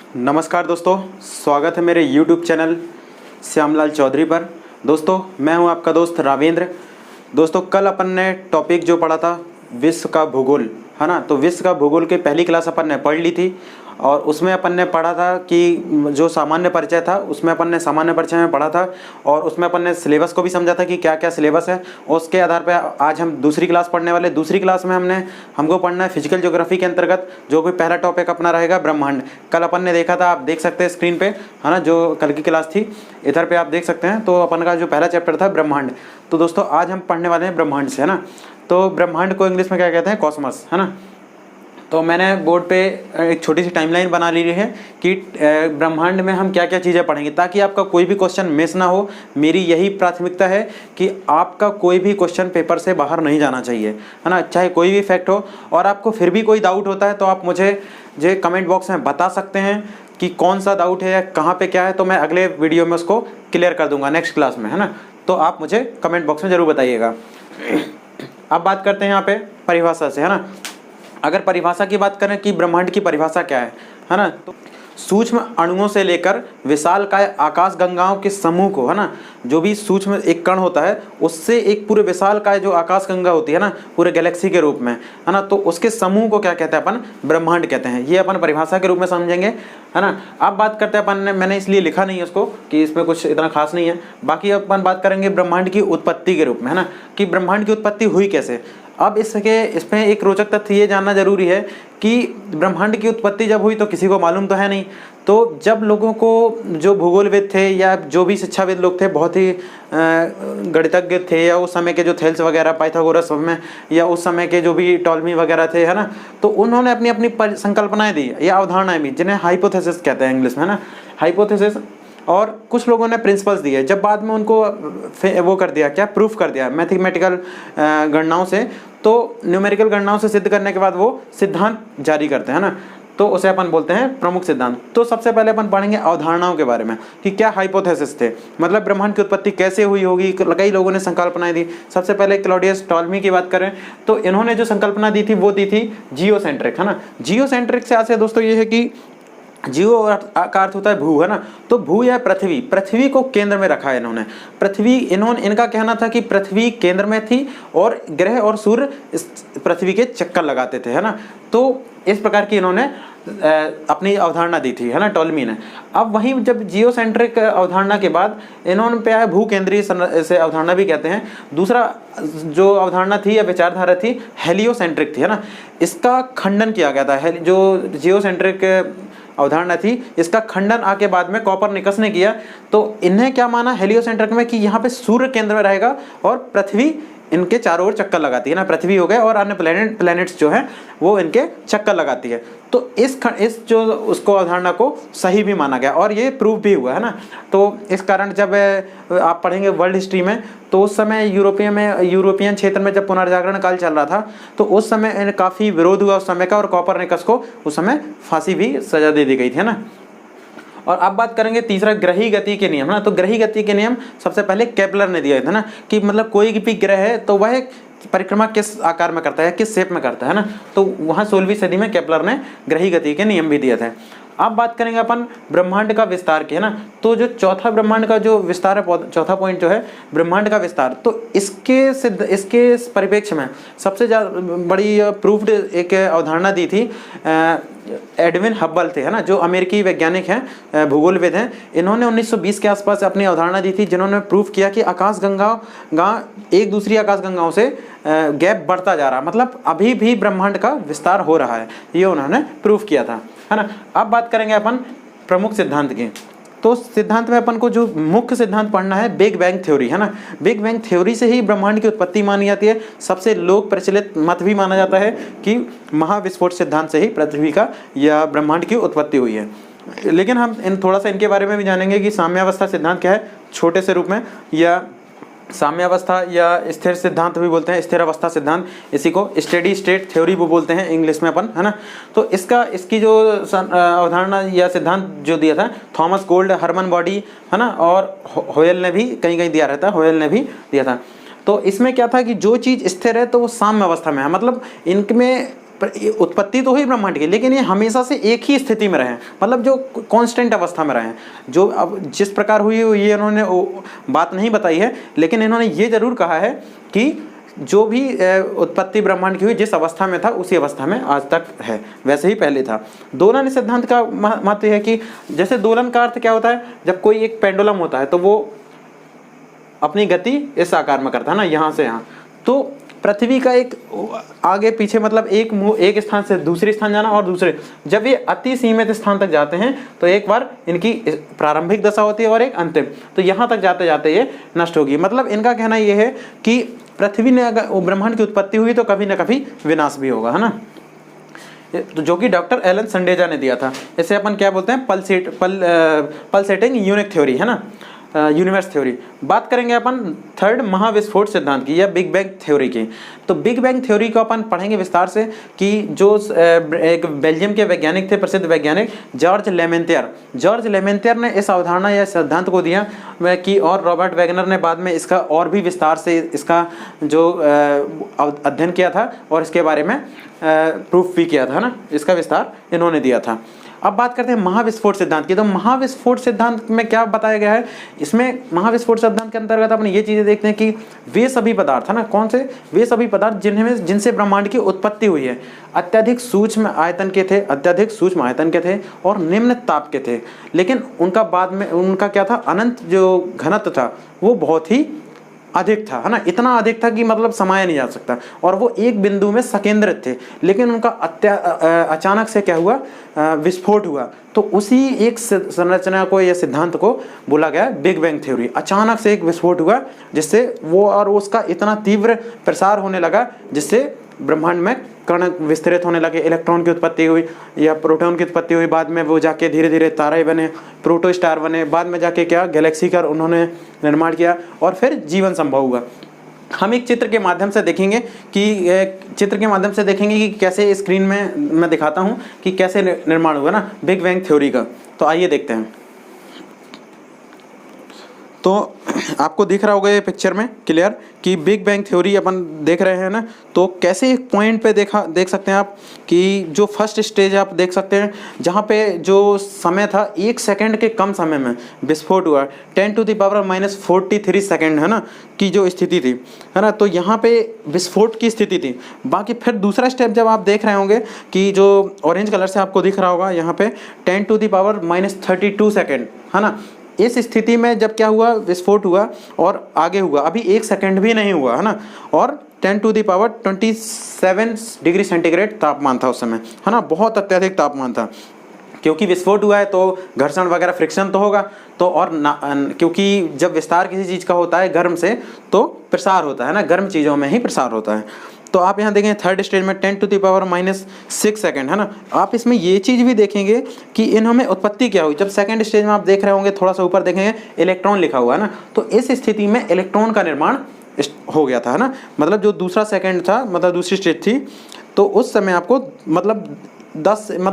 नमस्कार दोस्तों, स्वागत है मेरे YouTube चैनल श्यामलाल चौधरी पर। दोस्तों, मैं हूं आपका दोस्त रावेंद्र। दोस्तों, कल अपन ने टॉपिक जो पढ़ा था विश्व का भूगोल, है ना। तो विश्व का भूगोल की पहली क्लास अपन ने पढ़ ली थी और उसमें अपन ने पढ़ा था कि जो सामान्य परिचय था उसमें अपन ने सामान्य परिचय में पढ़ा था और उसमें अपन ने सिलेबस को भी समझा था कि क्या क्या सिलेबस है। उसके आधार पर आज हम दूसरी क्लास पढ़ने वाले। दूसरी क्लास में हमको पढ़ना है फिजिकल ज्योग्राफी के अंतर्गत, जो भी पहला टॉपिक अपना रहेगा ब्रह्मांड। कल अपन ने देखा था, आप देख सकते हैं स्क्रीन पे, है ना, जो कल की क्लास थी इधर पे आप देख सकते हैं। तो अपन का जो पहला चैप्टर था ब्रह्मांड। तो दोस्तों, आज हम पढ़ने वाले हैं ब्रह्मांड से, है ना। तो ब्रह्मांड को इंग्लिश में क्या कहते हैं? कॉस्मस, है ना। तो मैंने बोर्ड पे एक छोटी सी टाइमलाइन बना ली है कि ब्रह्मांड में हम क्या क्या चीज़ें पढ़ेंगे, ताकि आपका कोई भी क्वेश्चन मिस ना हो। मेरी यही प्राथमिकता है कि आपका कोई भी क्वेश्चन पेपर से बाहर नहीं जाना चाहिए, है ना, चाहे कोई भी फैक्ट हो। और आपको फिर भी कोई डाउट होता है तो आप मुझे जो कमेंट बॉक्स में बता सकते हैं कि कौन सा डाउट है या कहाँ पर क्या है। तो मैं अगले वीडियो में उसको क्लियर कर दूँगा नेक्स्ट क्लास में, है ना। तो आप मुझे कमेंट बॉक्स में ज़रूर बताइएगा। अब बात करते हैं यहाँ पे परिभाषा से, है ना। अगर परिभाषा की बात करें कि ब्रह्मांड की परिभाषा क्या है ना, तो सूक्ष्म अणुओं से लेकर विशालकाय आकाश गंगाओं के समूह को, है ना, जो भी सूक्ष्म एक कण होता है उससे एक पूरे विशालकाय जो आकाश गंगा होती है ना, पूरे गैलेक्सी के रूप में, है ना, तो उसके समूह को क्या कहते हैं? अपन ब्रह्मांड कहते हैं। ये अपन परिभाषा के रूप में समझेंगे, है ना। अब बात करते हैं अपन, मैंने इसलिए लिखा नहीं है उसको कि इसमें कुछ इतना खास नहीं है। बाकी अपन बात करेंगे ब्रह्मांड की उत्पत्ति के रूप में, है ना, कि ब्रह्मांड की उत्पत्ति हुई कैसे। अब इसमें एक रोचक तथ्य ये जानना जरूरी है कि ब्रह्मांड की उत्पत्ति जब हुई तो किसी को मालूम तो है नहीं। तो जब लोगों को, जो भूगोलविद थे या जो भी शिक्षाविद लोग थे, बहुत ही गणितज्ञ थे, या उस समय के जो थेल्स वगैरह पाइथागोरस में, या उस समय के जो भी टॉलमी वगैरह थे, है ना, तो उन्होंने अपनी अपनी संकल्पनाएं दी या अवधारणाएं भी, जिन्हें हाइपोथेसिस कहते हैं इंग्लिश में, है ना, हाइपोथेसिस। और कुछ लोगों ने प्रिंसिपल्स दिए, जब बाद में उनको वो कर दिया, क्या, प्रूफ कर दिया मैथमेटिकल गणनाओं से। तो न्यूमेरिकल गणनाओं से सिद्ध करने के बाद वो सिद्धांत जारी करते हैं ना, तो उसे अपन बोलते हैं प्रमुख सिद्धांत। तो सबसे पहले अपन पढ़ेंगे अवधारणाओं के बारे में कि क्या हाइपोथेसिस थे, मतलब ब्रह्मांड की उत्पत्ति कैसे हुई होगी। कई लोगों ने संकल्पनाएं दी। सबसे पहले क्लॉडियस टॉलमी की बात करें तो इन्होंने जो संकल्पना दी थी वो दी थी जियोसेंट्रिक, है ना। जियोसेंट्रिक से आशय दोस्तों ये है कि जियो का अर्थ होता है भू, है ना। तो भू या पृथ्वी, पृथ्वी को केंद्र में रखा है इन्होंने। इनका कहना था कि पृथ्वी केंद्र में थी और ग्रह और सूर्य इस पृथ्वी के चक्कर लगाते थे, है ना। तो इस प्रकार की इन्होंने अपनी अवधारणा दी थी, है ना, टॉलमी ने। अब वहीं जब जियोसेंट्रिक अवधारणा के बाद इन्होंने पे आया भू केंद्रीय से अवधारणा भी कहते हैं। दूसरा जो अवधारणा थी या विचारधारा थी हेलियोसेंट्रिक थी, है ना। इसका खंडन किया गया था। जो जियोसेंट्रिक अवधारणा थी इसका खंडन आके बाद में कॉपरनिकस ने किया। तो इन्हें क्या माना हेलियोसेंट्रिक में कि यहाँ पे सूर्य केंद्र में रहेगा और पृथ्वी इनके चारों ओर चक्कर लगाती है ना, पृथ्वी हो गए और अन्य प्लैनेट्स जो हैं वो इनके चक्कर लगाती है। तो इस जो उसको अवधारणा को सही भी माना गया और ये प्रूव भी हुआ, है ना। तो इस कारण जब आप पढ़ेंगे वर्ल्ड हिस्ट्री में तो उस समय यूरोपियन क्षेत्र में जब पुनर्जागरण काल चल रहा था तो उस समय काफ़ी विरोध हुआ उस समय का, और कॉपरनिकस को उस समय फांसी भी सजा दे दी गई थी, है ना। और अब बात करेंगे तीसरा ग्रही गति के नियम, ना। तो ग्रही गति के नियम सबसे पहले केपलर ने दिया था ना, कि मतलब कोई भी ग्रह है तो वह परिक्रमा किस आकार में करता है, किस शेप में करता है ना। तो वहाँ 16वीं सदी में केपलर ने ग्रही गति के नियम भी दिए थे। अब बात करेंगे अपन ब्रह्मांड का विस्तार की, है ना। तो जो चौथा ब्रह्मांड का जो विस्तार है, चौथा पॉइंट जो है ब्रह्मांड का विस्तार, तो इसके परिप्रेक्ष्य में सबसे ज़्यादा बड़ी प्रूफ्ड एक अवधारणा दी थी एडविन हब्बल थे, है ना, जो अमेरिकी वैज्ञानिक हैं, भूगोलविद हैं। इन्होंने 1920 के आसपास अपनी अवधारणा दी थी, जिन्होंने प्रूफ किया कि आकाशगंगा एक दूसरी आकाशगंगाओं से गैप बढ़ता जा रहा, मतलब अभी भी ब्रह्मांड का विस्तार हो रहा है, ये उन्होंने प्रूफ किया था, है ना। अब बात करेंगे अपन प्रमुख सिद्धांत की। तो सिद्धांत में अपन को जो मुख्य सिद्धांत पढ़ना है बिग बैंग थ्योरी, है ना। बिग बैंग थ्योरी से ही ब्रह्मांड की उत्पत्ति मानी जाती है। सबसे लोक प्रचलित मत भी माना जाता है कि महाविस्फोट सिद्धांत से ही पृथ्वी का या ब्रह्मांड की उत्पत्ति हुई है। लेकिन हम थोड़ा सा इनके बारे में भी जानेंगे कि साम्यावस्था सिद्धांत क्या है, छोटे से रूप में, या साम्यावस्था या स्थिर सिद्धांत भी बोलते हैं, स्थिर अवस्था सिद्धांत, इसी को स्टेडी स्टेट थ्योरी भी बोलते हैं इंग्लिश में अपन, है ना। तो इसकी जो अवधारणा या सिद्धांत जो दिया था थॉमस गोल्ड, हरमन बॉडी, है ना, और होयल ने भी कहीं कहीं दिया रहता है, होयल ने भी दिया था। तो इसमें क्या था कि जो चीज़ स्थिर है तो वो साम्य अवस्था में है, मतलब इनमें उत्पत्ति तो हुई ब्रह्मांड की, लेकिन ये हमेशा से एक ही स्थिति में रहे, मतलब जो कांस्टेंट अवस्था में रहे। जो अब जिस प्रकार हुई ये इन्होंने बात नहीं बताई है, लेकिन इन्होंने ये जरूर कहा है कि जो भी उत्पत्ति ब्रह्मांड की हुई जिस अवस्था में था उसी अवस्था में आज तक है, वैसे ही पहले था। दोलन सिद्धांत का महत्व है कि जैसे दोलन का अर्थ क्या होता है, जब कोई एक पेंडुलम होता है तो वो अपनी गति इस आकार में करता है ना, यहाँ से यहाँ। तो पृथ्वी का एक आगे पीछे मतलब एक स्थान से दूसरे स्थान जाना, और दूसरे जब ये अति सीमित स्थान तक जाते हैं तो एक बार इनकी प्रारंभिक दशा होती है और एक अंतिम, तो यहाँ तक जाते जाते ये नष्ट होगी। मतलब इनका कहना ये है कि पृथ्वी ने अगर ब्रह्मांड की उत्पत्ति हुई तो कभी ना कभी विनाश भी होगा, है ना। तो जो कि डॉक्टर एलन संडेजा ने दिया था। इसे अपन क्या बोलते हैं, पल्सेटिंग यूनिट थ्योरी, है ना, यूनिवर्स थ्योरी। बात करेंगे अपन थर्ड महाविस्फोट सिद्धांत की या बिग बैंग थ्योरी की। तो बिग बैंग थ्योरी को अपन पढ़ेंगे विस्तार से कि जो एक बेल्जियम के वैज्ञानिक थे, प्रसिद्ध वैज्ञानिक जॉर्ज लेमेंतियर ने इस अवधारणा या सिद्धांत को दिया कि, और रॉबर्ट वैगनर ने बाद में इसका और भी विस्तार से इसका जो अध्ययन किया था और इसके बारे में प्रूफ भी किया था ना, इसका विस्तार इन्होंने दिया था। अब बात करते हैं महाविस्फोट सिद्धांत की। तो महाविस्फोट सिद्धांत में क्या बताया गया है, इसमें महाविस्फोट सिद्धांत के अंतर्गत अपन ये चीजें देखते हैं कि वे सभी पदार्थ, है ना, कौन से, वे सभी पदार्थ जिनसे ब्रह्मांड की उत्पत्ति हुई है अत्यधिक सूक्ष्म आयतन के थे और निम्न ताप के थे, लेकिन उनका बाद में उनका क्या था, अनंत जो घनत्व था वो बहुत ही अधिक था, है ना, इतना अधिक था कि मतलब समाया नहीं जा सकता, और वो एक बिंदु में संकेंद्रित थे। लेकिन उनका अचानक से क्या हुआ, विस्फोट हुआ। तो उसी एक संरचना को या सिद्धांत को बोला गया बिग बैंग थ्योरी। अचानक से एक विस्फोट हुआ जिससे वो और उसका इतना तीव्र प्रसार होने लगा जिससे ब्रह्मांड में कण विस्तृत होने लगे, इलेक्ट्रॉन की उत्पत्ति हुई या प्रोटॉन की उत्पत्ति हुई, बाद में वो जाके धीरे धीरे तारे बने, प्रोटो स्टार बने, बाद में जाके क्या गैलेक्सी का उन्होंने निर्माण किया और फिर जीवन संभव हुआ। हम एक चित्र के माध्यम से देखेंगे कि कैसे स्क्रीन में मैं दिखाता हूँ कि कैसे निर्माण हुआ ना बिग बैंग थ्योरी का। तो आइए देखते हैं। तो आपको दिख रहा होगा ये पिक्चर में क्लियर कि बिग बैंग थ्योरी अपन देख रहे हैं ना। तो कैसे एक पॉइंट पे देख सकते हैं आप कि जो फर्स्ट स्टेज आप देख सकते हैं जहाँ पे जो समय था 1 सेकंड के कम समय में विस्फोट हुआ, 10⁻⁻43 सेकंड, है ना, की जो स्थिति थी, है ना। तो यहाँ पे विस्फोट की स्थिति थी। बाकी फिर दूसरा स्टेप जब आप देख रहे होंगे कि जो ऑरेंज कलर से आपको दिख रहा होगा यहाँ पे 10⁻32 सेकंड, है ना। इस स्थिति में जब क्या हुआ, विस्फोट हुआ और आगे हुआ, अभी 1 सेकंड भी नहीं हुआ, है ना, और 10⁻27 डिग्री सेंटीग्रेड तापमान था उस समय, है ना, बहुत अत्यधिक तापमान था। क्योंकि विस्फोट हुआ है तो घर्षण वगैरह फ्रिक्शन तो होगा, तो और क्योंकि जब विस्तार किसी चीज़ का होता है गर्म से तो प्रसार होता है ना, गर्म चीज़ों में ही प्रसार होता है। तो आप यहाँ देखें थर्ड स्टेज में 10⁻⁻6 सेकंड, है ना। आप इसमें ये चीज़ भी देखेंगे कि इनमें उत्पत्ति क्या हुई। जब सेकंड स्टेज में आप देख रहे होंगे, थोड़ा सा ऊपर देखेंगे इलेक्ट्रॉन लिखा हुआ है ना, तो इस स्थिति में इलेक्ट्रॉन का निर्माण हो गया था, है ना। मतलब जो दूसरा सेकंड था, मतलब दूसरी स्टेज थी, तो उस समय आपको मतलब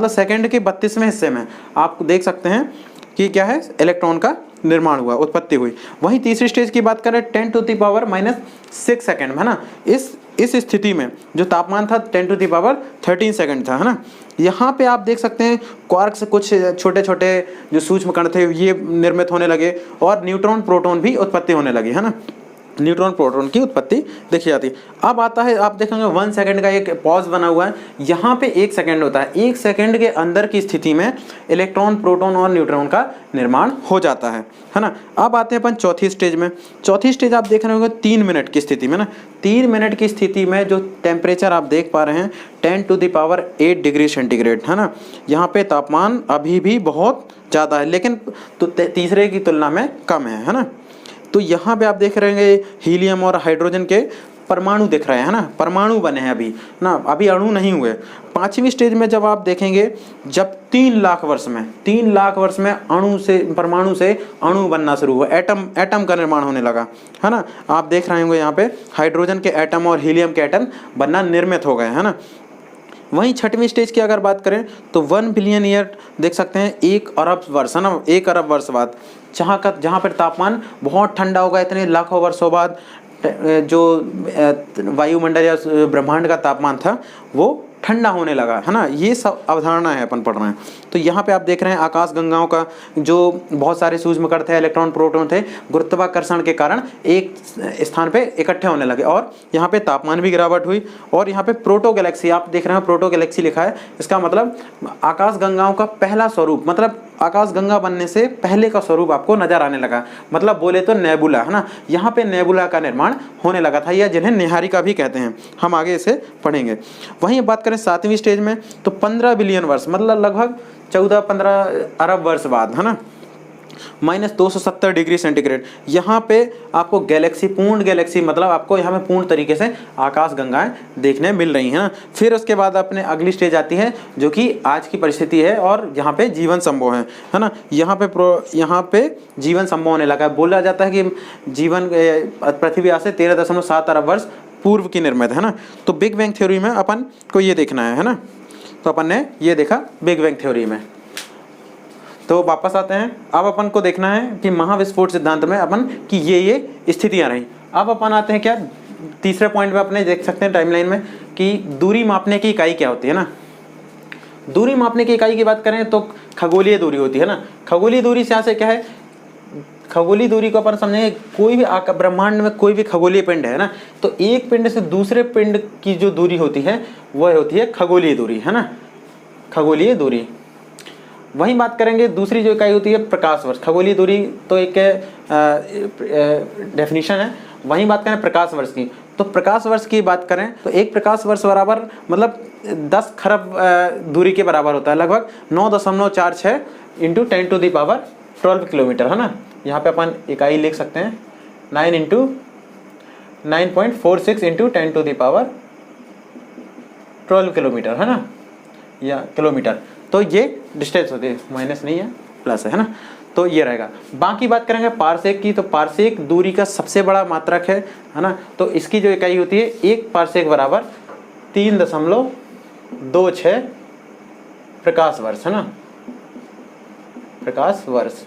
सेकंड के 32वें हिस्से में आप देख सकते हैं कि क्या है, इलेक्ट्रॉन का निर्माण हुआ, उत्पत्ति हुई। वहीं तीसरी स्टेज की बात करें 10⁻⁻6 सेकंड, है ना। इस स्थिति में जो तापमान था 10⁻13 सेकंड था, है ना। यहाँ पे आप देख सकते हैं क्वार्क्स, कुछ छोटे छोटे जो सूक्ष्म कण थे ये निर्मित होने लगे और न्यूट्रॉन प्रोटॉन भी उत्पत्ति होने लगी, है ना। न्यूट्रॉन प्रोटॉन की उत्पत्ति देखी जाती है। अब आता है, आप देखेंगे 1 सेकंड का एक पॉज बना हुआ है, यहाँ पे 1 सेकंड होता है। 1 सेकंड के अंदर की स्थिति में इलेक्ट्रॉन, प्रोटॉन और न्यूट्रॉन का निर्माण हो जाता है ना। अब आते हैं अपन चौथी स्टेज में। चौथी स्टेज आप देख रहे होंगे 3 मिनट की स्थिति में ना। 3 मिनट की स्थिति में जो टेम्परेचर आप देख पा रहे हैं 10⁸ डिग्री सेंटीग्रेड, है ना। यहाँ पे तापमान अभी भी बहुत ज़्यादा है, लेकिन तो तीसरे की तुलना में कम है ना। तो यहाँ पे आप देख रहे हैं हीलियम और हाइड्रोजन के परमाणु दिख रहे हैं ना, परमाणु बने हैं अभी ना, अभी अणु नहीं हुए। 5वीं स्टेज में जब आप देखेंगे, जब 3 लाख वर्ष में परमाणु से अणु बनना शुरू हुआ, एटम का निर्माण होने लगा, है ना। आप देख रहे होंगे यहाँ पे हाइड्रोजन के एटम और हीलियम के एटम बनना निर्मित हो गए, है ना। वहीं 6वीं स्टेज की अगर बात करें तो 1 बिलियन ईयर देख सकते हैं, 1 अरब वर्ष, है ना, 1 अरब वर्ष बाद, जहाँ पर तापमान बहुत ठंडा होगा। इतने लाखों वर्षों बाद जो वायुमंडल या ब्रह्मांड का तापमान था वो ठंडा होने लगा, है ना। ये सब अवधारणा है अपन पढ़ रहे हैं। तो यहाँ पे आप देख रहे हैं आकाश गंगाओं का जो बहुत सारे सूक्ष्म कण थे, इलेक्ट्रॉन प्रोटॉन थे, गुरुत्वाकर्षण के कारण एक स्थान पे इकट्ठे होने लगे और यहाँ पे तापमान भी गिरावट हुई। और यहाँ पे प्रोटो गैलेक्सी आप देख रहे हैं, प्रोटो गैलेक्सी लिखा है, इसका मतलब आकाश गंगाओं का पहला स्वरूप, मतलब आकाश गंगा बनने से पहले का स्वरूप आपको नजर आने लगा, मतलब बोले तो नेबुला, है ना। यहाँ पे नेबुला का निर्माण होने लगा था, या जिन्हें निहारिका भी कहते हैं, हम आगे इसे पढ़ेंगे। वहीं बात करें 7वीं स्टेज में, तो 15 बिलियन वर्ष, मतलब लगभग 14-15 अरब वर्ष बाद, है ना, -270 डिग्री सेंटीग्रेड, यहाँ पे आपको गैलेक्सी, पूर्ण गैलेक्सी, मतलब आपको यहाँ में पूर्ण तरीके से आकाश गंगाएं देखने मिल रही हैं। फिर उसके बाद अपने अगली स्टेज आती है जो कि आज की परिस्थिति है और यहाँ पे जीवन संभव है ना। यहाँ पे जीवन संभव होने लगा है। बोला जाता है कि जीवन पृथ्वी आज से 13.7 अरब वर्ष पूर्व की निर्मित है ना। तो बिग बैंग थ्योरी में अपन को ये देखना है ना। तो अपन ने ये देखा बिग बैंग थ्योरी में। तो वापस आते हैं, अब अपन को देखना है कि महाविस्फोट सिद्धांत में अपन की ये स्थितियां रही। अब अपन आते हैं क्या, तीसरे पॉइंट में अपने देख सकते हैं टाइमलाइन में कि दूरी मापने की इकाई क्या होती है ना। दूरी मापने की इकाई की बात करें तो खगोलीय दूरी होती है ना। खगोलीय दूरी से यहाँ से क्या है, खगोलीय दूरी को अपन समझेंगे, कोई भी ब्रह्मांड में कोई भी खगोलीय पिंड है ना, तो एक पिंड से दूसरे पिंड की जो दूरी होती है वह होती है खगोलीय दूरी, है ना, खगोलीय दूरी। वहीं बात करेंगे दूसरी जो इकाई होती है प्रकाश वर्ष। खगोलीय दूरी तो एक डेफिनेशन है। वहीं बात करें प्रकाश वर्ष की, तो प्रकाश वर्ष की बात करें तो एक प्रकाश वर्ष बराबर मतलब 10 खरब दूरी के बराबर होता है, लगभग 9.46 इंटू 10⁻12 किलोमीटर, है ना। यहाँ पे अपन इकाई लिख सकते हैं 9 इंटू 9.46 इंटू 10⁻12 किलोमीटर, है ना, या किलोमीटर। तो ये डिस्टेंस होती है, माइनस नहीं है प्लस है ना। तो ये रहेगा। बाकी बात करेंगे पारसेक की, तो पारसेक दूरी का सबसे बड़ा मात्रक है ना। तो इसकी जो इकाई होती है, एक पारसेक बराबर 3.26 प्रकाश वर्ष, है ना, प्रकाश वर्ष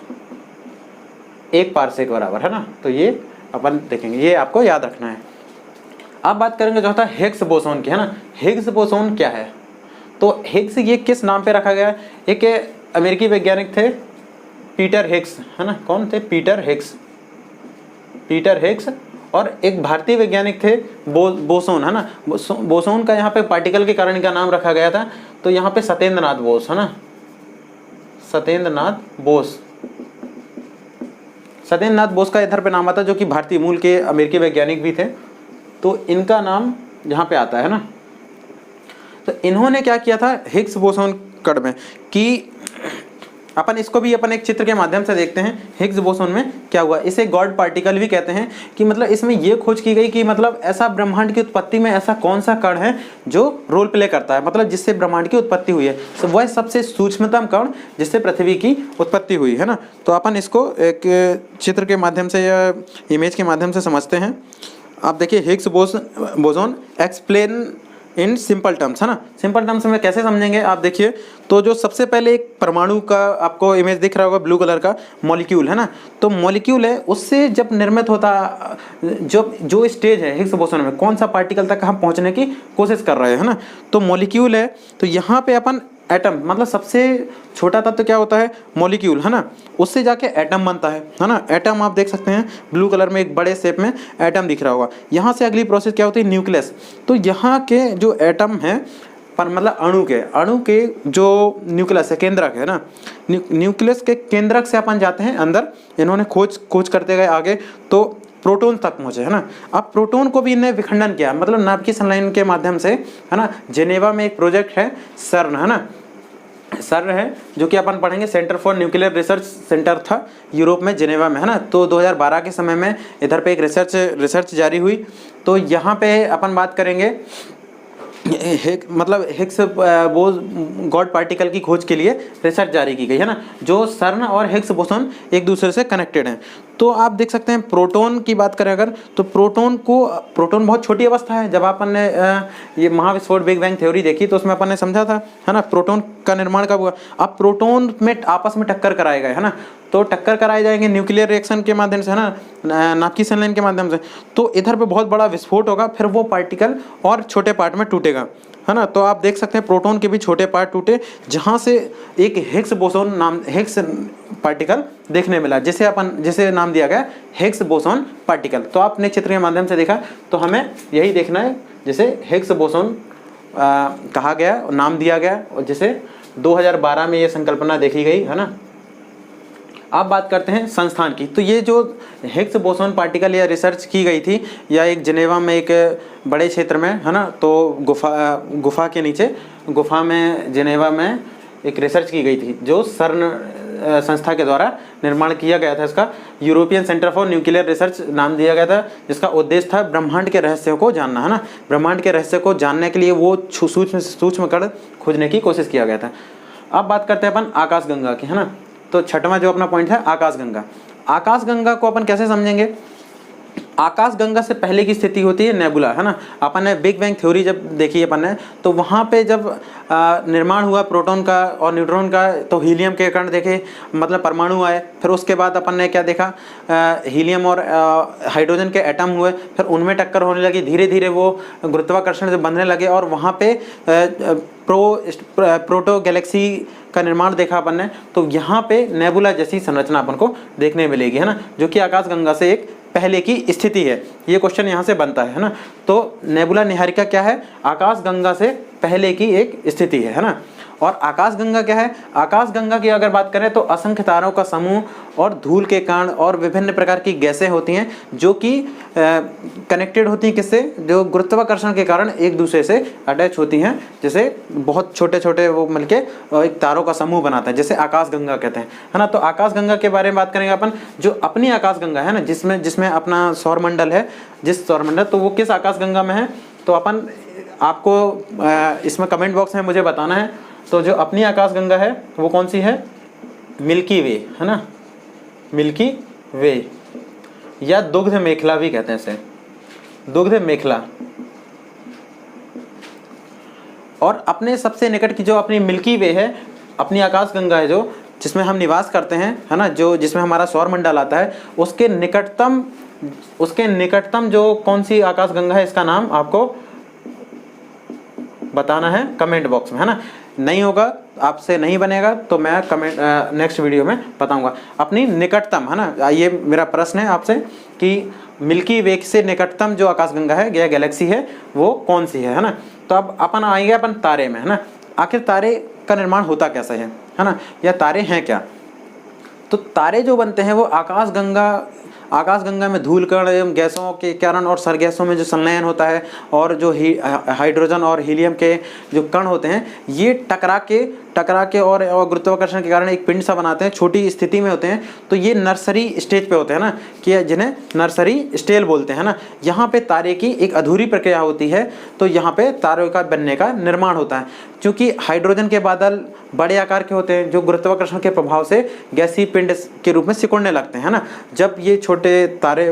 एक पारसेक बराबर, है ना। तो ये अपन देखेंगे, ये आपको याद रखना है। अब बात करेंगे जो होता है हिग्स बोसोन की, है ना। हिग्स बोसोन क्या है, तो हिग्स ये किस नाम पे रखा गया है। एक अमेरिकी वैज्ञानिक थे पीटर हिग्स, है ना, कौन थे, पीटर हिग्स, और एक भारतीय वैज्ञानिक थे बोसोन, है ना। बोसोन का यहाँ पे पार्टिकल के कारण का नाम रखा गया था। तो यहाँ पे सत्येंद्र नाथ बोस, है ना, सत्येंद्र नाथ बोस का इधर पे नाम आता है, जो कि भारतीय मूल के अमेरिकी वैज्ञानिक भी थे। तो इनका नाम यहाँ पे आता है ना। तो इन्होंने क्या किया था हिग्स बोसोन कण में कि अपन इसको भी अपन एक चित्र के माध्यम से देखते हैं। हिग्स बोसोन में क्या हुआ, इसे गॉड पार्टिकल भी कहते हैं कि मतलब इसमें ये खोज की गई कि मतलब ऐसा ब्रह्मांड की उत्पत्ति में ऐसा कौन सा कण है जो रोल प्ले करता है, मतलब जिससे ब्रह्मांड की उत्पत्ति हुई है। तो वह सबसे सूक्ष्मतम कण जिससे पृथ्वी की उत्पत्ति हुई, है ना। तो अपन इसको एक चित्र के माध्यम से या इमेज के माध्यम से समझते हैं। आप देखिए Higgs boson explain in simple terms, है ना। सिंपल टर्म्स में कैसे समझेंगे आप देखिए। तो जो सबसे पहले एक परमाणु का आपको इमेज दिख रहा होगा ब्लू कलर का, मॉलिक्यूल, है ना। तो मॉलिक्यूल है, उससे जब निर्मित होता जो स्टेज है हिग्स बोसोन में, कौन सा पार्टिकल तक हम पहुंचने की कोशिश कर रहे हैं, है ना। तो मॉलिक्यूल है, तो यहाँ पे अपन एटम, मतलब सबसे छोटा तत्व क्या होता है, मॉलिक्यूल, है ना, उससे जाके एटम बनता है ना। एटम आप देख सकते हैं ब्लू कलर में एक बड़े शेप में एटम दिख रहा होगा। यहाँ से अगली प्रोसेस क्या होती है, न्यूक्लियस। तो यहाँ के जो एटम है पर मतलब अणु के जो न्यूक्लियस है, केंद्रक है ना, न्यूक्लियस के केंद्रक से अपन जाते हैं अंदर। इन्होंने खोज करते गए आगे तो प्रोटॉन तक पहुंचे, है ना। अब प्रोटॉन को भी इन्हें विखंडन किया, मतलब नाभिकीय संलयन के माध्यम से, है ना। जेनेवा में एक प्रोजेक्ट है सर्न, है ना, सर्न है, जो कि अपन पढ़ेंगे, centre for nuclear research centre था यूरोप में, जेनेवा में, है ना। तो 2012 के समय में इधर पे एक रिसर्च जारी हुई। तो यहाँ पे अपन बात करेंगे मतलब हिग्स गॉड पार्टिकल की खोज के लिए रिसर्च जारी की गई, है ना। जो सर्न और हिग्स बोसोन एक दूसरे से कनेक्टेड हैं। तो आप देख सकते हैं प्रोटॉन की बात करें अगर, तो प्रोटॉन बहुत छोटी अवस्था है। जब अपन ने ये महाविस्फोट बिग बैंग थ्योरी देखी तो उसमें अपन ने समझा था, है ना, प्रोटॉन का निर्माण कब हुआ। अब प्रोटॉन में आपस में टक्कर कराए गए, है ना। तो टक्कर कराए जाएंगे न्यूक्लियर रिएक्शन के माध्यम से, है ना, नाभिकीय संलयन के माध्यम से। तो इधर पे बहुत बड़ा विस्फोट होगा, फिर वो पार्टिकल और छोटे पार्ट में टूटेगा, है ना। तो आप देख सकते हैं प्रोटॉन के भी छोटे पार्ट टूटे, जहाँ से एक हिग्स बोसॉन नाम हिग्स पार्टिकल देखने मिला, जिसे नाम दिया गया हिग्स बोसॉन पार्टिकल। तो आपने चित्र के माध्यम से देखा, तो हमें यही देखना है जिसे हिग्स बोसॉन कहा गया, नाम दिया गया, और जिसे 2012 में ये संकल्पना देखी गई, है ना। अब बात करते हैं संस्थान की। तो ये जो हिग्स बोसॉन पार्टिकल या रिसर्च की गई थी, या एक जिनेवा में एक बड़े क्षेत्र में, है ना, तो गुफा के नीचे, गुफा में जिनेवा में एक रिसर्च की गई थी, जो सर्न संस्था के द्वारा निर्माण किया गया था। इसका European centre for nuclear research नाम दिया गया था, जिसका उद्देश्य था ब्रह्मांड के रहस्यों को जानना, है ना। ब्रह्मांड के रहस्य को जानने के लिए वो सूक्ष्म कण खोजने की कोशिश किया गया था। अब बात करते हैं अपन आकाशगंगा की, है ना। तो छठवां जो अपना पॉइंट है आकाशगंगा। आकाशगंगा को अपन कैसे समझेंगे? आकाशगंगा से पहले की स्थिति होती है नेबुला, है ना। अपन ने बिग बैंग थ्योरी जब देखी अपन ने, तो वहाँ पे जब निर्माण हुआ प्रोटॉन का और न्यूट्रॉन का, तो हीलियम के कण देखे, मतलब परमाणु आए। फिर उसके बाद अपन ने क्या देखा, हीलियम और हाइड्रोजन के एटम हुए, फिर उनमें टक्कर होने लगी, धीरे धीरे वो गुरुत्वाकर्षण से बनने लगे, और वहाँ पे प्रोटो गैलेक्सी का निर्माण देखा अपन ने। तो यहाँ पे नेबुला जैसी संरचना अपन को देखने मिलेगी, है ना, जो कि आकाशगंगा से एक पहले की स्थिति है। ये क्वेश्चन यहाँ से बनता है ना। तो नेबुला निहारिका क्या है? आकाशगंगा से पहले की एक स्थिति है ना। और आकाशगंगा क्या है? आकाशगंगा की अगर बात करें तो असंख्य तारों का समूह और धूल के कण और विभिन्न प्रकार की गैसें होती हैं, जो कि कनेक्टेड होती हैं किससे? जो गुरुत्वाकर्षण के कारण एक दूसरे से अटैच होती हैं, जैसे बहुत छोटे छोटे वो मिलके एक तारों का समूह बनाता है, जैसे आकाशगंगा कहते हैं, है ना। तो आकाशगंगा के बारे में बात करेंगे अपन। जो अपनी आकाशगंगा है ना, जिसमें अपना सौरमंडल है, जिस सौरमंडल, तो वो किस आकाशगंगा में है? तो अपन आपको इसमें कमेंट बॉक्स में मुझे बताना है। तो जो अपनी आकाशगंगा है वो कौन सी है? मिल्की वे, है ना, मिल्की वे, या दुग्ध मेखला भी कहते हैं इसे, दुग्ध मेखला। और अपने सबसे निकट की जो अपनी मिल्की वे है, अपनी आकाशगंगा है, जो जिसमें हम निवास करते हैं, है ना, जो जिसमें हमारा सौरमंडल आता है, उसके निकटतम जो कौन सी आकाशगंगा है, इसका नाम आपको बताना है कमेंट बॉक्स में, है ना। नहीं होगा, आपसे नहीं बनेगा, तो मैं कमेंट नेक्स्ट वीडियो में बताऊंगा। अपनी निकटतम, है ना, ये मेरा प्रश्न है आपसे कि मिल्की वे से निकटतम जो आकाशगंगा है या गैलेक्सी है वो कौन सी है ना। तो अब अपन आएंगे अपन तारे में, है ना। आखिर तारे का निर्माण होता कैसे है ना, या तारे हैं क्या? तो तारे जो बनते हैं वो आकाशगंगा में धूल कण एवं गैसों के कारण और सरगैसों में जो संलयन होता है, और जो हाइड्रोजन और हीलियम के जो कण होते हैं, ये टकरा के और गुरुत्वाकर्षण के कारण एक पिंड सा बनाते हैं, छोटी स्थिति में होते हैं। तो ये नर्सरी स्टेज पे होते हैं ना, कि जिन्हें नर्सरी स्टेल बोलते हैं ना। यहाँ पे तारे की एक अधूरी प्रक्रिया होती है, तो यहाँ पे तारों का बनने का निर्माण होता है। क्योंकि हाइड्रोजन के बादल बड़े आकार के होते हैं, जो गुरुत्वाकर्षण के प्रभाव से गैसीय पिंड के रूप में सिकुड़ने लगते हैं, है ना। जब ये छोटे तारे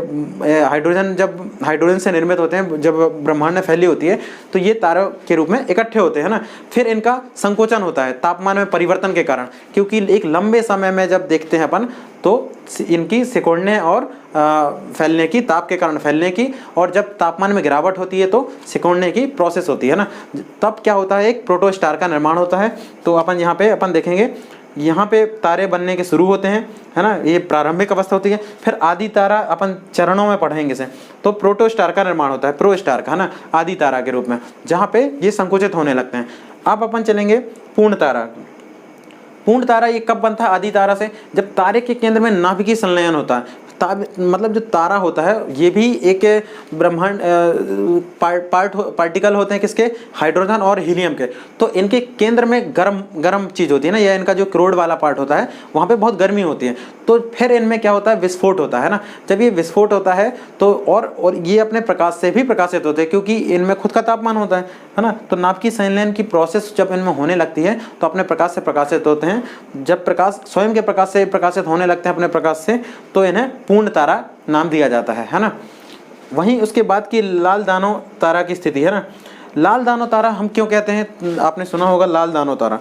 हाइड्रोजन से निर्मित होते हैं, जब ब्रह्मांड में फैली होती है, तो ये तारों के रूप में इकट्ठे होते हैं ना। फिर इनका संकोचन होता है तापमान में परिवर्तन के कारण, क्योंकि एक लंबे समय में जब देखते हैं अपन, तो इनकी सिकुड़ने और फैलने की, ताप के कारण फैलने की, और जब तापमान में गिरावट होती है तो सिकुड़ने की प्रोसेस होती है ना। तब क्या होता है? एक प्रोटोस्टार का निर्माण होता है। तो अपन यहाँ पे अपन देखेंगे, यहाँ पे तारे बनने के शुरू होते हैं, है ना, ये प्रारंभिक अवस्था होती है। फिर आदि तारा अपन चरणों में पढ़ेंगे इसे। तो प्रोटोस्टार का निर्माण होता है, प्रोस्टार का, है ना, आदि तारा के रूप में, जहाँ पे ये संकुचित होने लगते हैं। अब अपन चलेंगे पूर्ण तारा। पूर्ण तारा ये कब बनता है आदि तारा से? जब तारे के केंद्र में नाभिकीय संलयन होता है। मतलब जो तारा होता है, ये भी एक ब्रह्मांड पार्टिकल होते हैं, किसके? हाइड्रोजन और हीलियम के। तो इनके केंद्र में गर्म चीज़ होती है ना, या इनका जो क्रोड वाला पार्ट होता है, वहाँ पे बहुत गर्मी होती है। तो फिर इनमें क्या होता है? विस्फोट होता है ना। जब ये विस्फोट होता है तो और ये अपने प्रकाश से भी प्रकाशित होते हैं, क्योंकि इनमें खुद का तापमान होता है ना। तो नाभिकीय संलयन की प्रोसेस जब इनमें होने लगती है, तो अपने प्रकाश से प्रकाशित होते हैं। जब प्रकाश स्वयं के प्रकाश से प्रकाशित होने लगते हैं अपने प्रकाश से, तो इन्हें पूर्ण तारा नाम दिया जाता है ना। वहीं उसके बाद की लाल दानव तारा की स्थिति है ना। लाल दानव तारा हम क्यों कहते हैं? आपने सुना होगा लाल दानव तारा।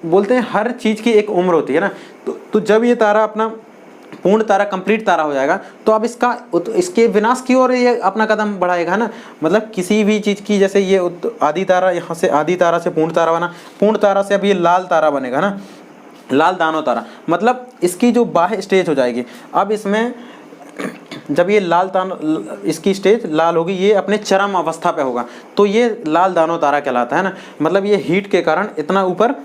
बोलते हैं हर चीज़ की एक उम्र होती है ना। तो जब ये तारा अपना पूर्ण तारा कंप्लीट तारा हो जाएगा तो अब इसके विनाश की ओर ये अपना कदम बढ़ाएगा ना। मतलब किसी भी चीज़ की, जैसे ये आदि तारा, यहाँ से आदि तारा से पूर्ण तारा बना, पूर्ण तारा से अब ये लाल तारा बनेगा ना, लाल दानव तारा। मतलब इसकी जो बाह्य स्टेज हो जाएगी, अब इसमें जब ये इसकी स्टेज लाल होगी, ये अपने चरम अवस्था पे होगा, तो ये लाल दानव तारा कहलाता है ना। मतलब ये हीट के कारण इतना ऊपर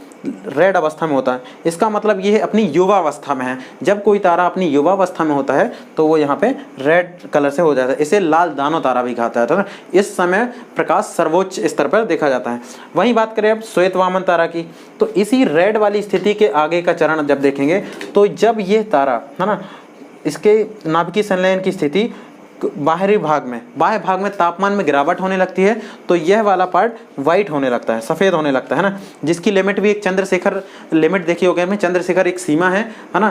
रेड अवस्था में होता है। इसका मतलब ये अपनी युवा अवस्था में है। जब कोई तारा अपनी युवा अवस्था में होता है तो वो यहाँ पे रेड कलर से हो जाता है। इसे लाल दानव तारा भी कहा जाता है ना। इस समय प्रकाश सर्वोच्च स्तर पर देखा जाता है। वहीं बात करें अब श्वेत वामन तारा की, तो इसी रेड वाली स्थिति के आगे का चरण जब देखेंगे, तो जब ये तारा है ना, इसके नाभिकीय संलयन की स्थिति बाहरी भाग में, बाह्य भाग में तापमान में गिरावट होने लगती है, तो यह वाला पार्ट वाइट होने लगता है, सफ़ेद होने लगता है ना। जिसकी लिमिट भी एक चंद्रशेखर लिमिट देखी होगी में, चंद्रशेखर एक सीमा है ना।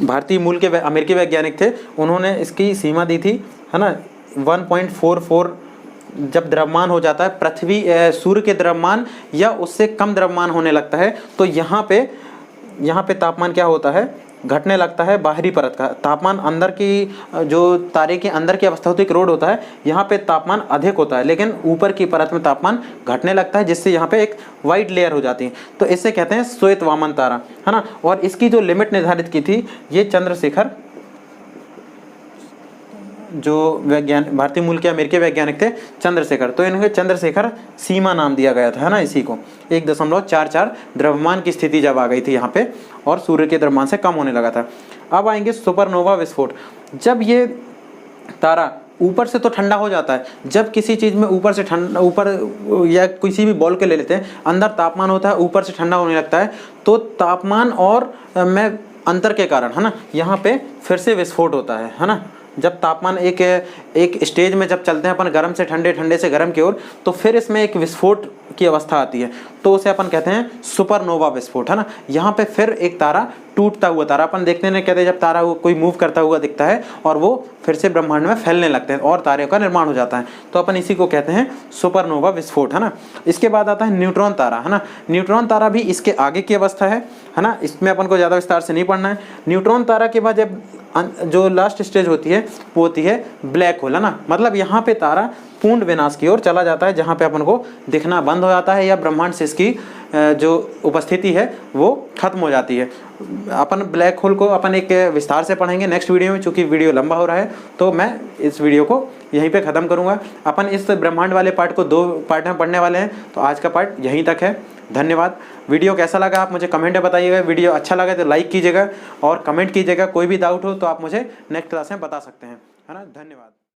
भारतीय मूल के अमेरिकी वैज्ञानिक थे, उन्होंने इसकी सीमा दी थी है ना 1.44। जब द्रव्यमान हो जाता है पृथ्वी सूर्य के द्रव्यमान या उससे कम द्रव्यमान होने लगता है, तो यहाँ पे तापमान क्या होता है, घटने लगता है। बाहरी परत का तापमान, अंदर की जो तारे के अंदर की अवस्था होती है, क्रोड होता है, यहाँ पे तापमान अधिक होता है, लेकिन ऊपर की परत में तापमान घटने लगता है, जिससे यहाँ पे एक वाइट लेयर हो जाती है। तो इसे कहते हैं श्वेत वामन तारा है ना। और इसकी जो लिमिट निर्धारित की थी ये चंद्रशेखर, जो भारतीय मूल के अमेरिकी वैज्ञानिक थे चंद्रशेखर, तो इन्हें चंद्रशेखर सीमा नाम दिया गया था है ना। इसी को 1.44 द्रव्यमान की स्थिति जब आ गई थी यहाँ पे और सूर्य के द्रव्यमान से कम होने लगा था। अब आएंगे सुपरनोवा विस्फोट। जब ये तारा ऊपर से तो ठंडा हो जाता है, जब किसी चीज़ में ऊपर से ठंडा, ऊपर या किसी भी बॉल के ले लेते हैं, अंदर तापमान होता है, ऊपर से ठंडा होने लगता है, तो तापमान और में अंतर के कारण है ना, यहाँ पे फिर से विस्फोट होता है ना। जब तापमान एक स्टेज में जब चलते हैं अपन गर्म से ठंडे, ठंडे से गर्म की ओर, तो फिर इसमें एक विस्फोट की अवस्था आती है, तो उसे अपन कहते हैं सुपरनोवा विस्फोट है ना। यहाँ पे फिर एक तारा, टूटता हुआ तारा, अपन देखते हैं कहते हैं जब तारा कोई मूव करता हुआ दिखता है और वो फिर से ब्रह्मांड में फैलने लगते हैं और तारे का निर्माण हो जाता है, तो अपन इसी को कहते हैं सुपरनोवा विस्फोट है ना। इसके बाद आता है न्यूट्रॉन तारा है ना। न्यूट्रॉन तारा भी इसके आगे की अवस्था है ना, इसमें अपन को ज़्यादा विस्तार से नहीं पढ़ना है। न्यूट्रॉन तारा के बाद जब जो लास्ट स्टेज होती है वो होती है ब्लैक होल है ना। मतलब यहाँ पे तारा पूर्ण विनाश की ओर चला जाता है, जहाँ पे अपन को दिखना बंद हो जाता है या ब्रह्मांड से इसकी जो उपस्थिति है वो खत्म हो जाती है। अपन ब्लैक होल को अपन एक विस्तार से पढ़ेंगे नेक्स्ट वीडियो में, चूँकि वीडियो लंबा हो रहा है तो मैं इस वीडियो को यहीं पे ख़त्म करूँगा। अपन इस ब्रह्मांड वाले पार्ट को 2 पार्ट में पढ़ने वाले हैं, तो आज का पार्ट यहीं तक है। धन्यवाद। वीडियो कैसा लगा आप मुझे कमेंट में बताइएगा। वीडियो अच्छा लगा तो लाइक कीजिएगा और कमेंट कीजिएगा। कोई भी डाउट हो तो आप मुझे नेक्स्ट क्लास में बता सकते हैं है ना। धन्यवाद।